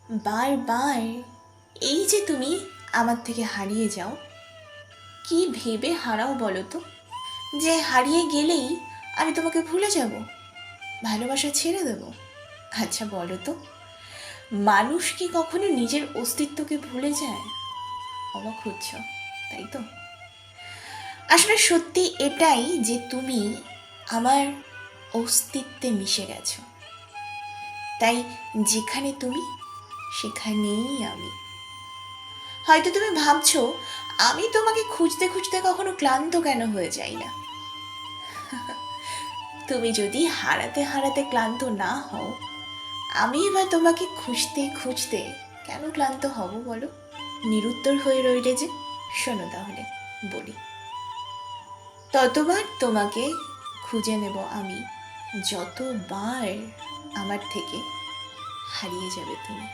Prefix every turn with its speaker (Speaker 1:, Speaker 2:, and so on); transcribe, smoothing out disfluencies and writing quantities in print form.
Speaker 1: বারবার এই যে তুমি আমার থেকে হারিয়ে যাও, কি ভেবে হারাও বলো তো? যে হারিয়ে গেলেই আমি তোমাকে ভুলে যাব, ভালোবাসা ছেড়ে দেব? আচ্ছা বলো তো, মানুষ কি কখনো নিজের অস্তিত্বকে ভুলে যায়? অবাক হচ্ছ, তাই তো? আসলে সত্যি এটাই যে তুমি আমার অস্তিত্বে মিশে গেছো। তাই যেখানে তুমি, সেখানেই আমি। হয়তো তুমি ভাবছো আমি তোমাকে খুঁজতে খুঁজতে কখনো ক্লান্ত কেন হয়ে যাই না। তুমি যদি হারাতে হারাতে ক্লান্ত না হও, আমি এবার তোমাকে খুঁজতে খুঁজতে কেন ক্লান্ত হব বলো? নিরুত্তর হয়ে রইলে যে। শোনো তাহলে বলি, ততবার তোমাকে খুঁজে নেব আমি, যতবার আমার থেকে হারিয়ে যাবে তুমি।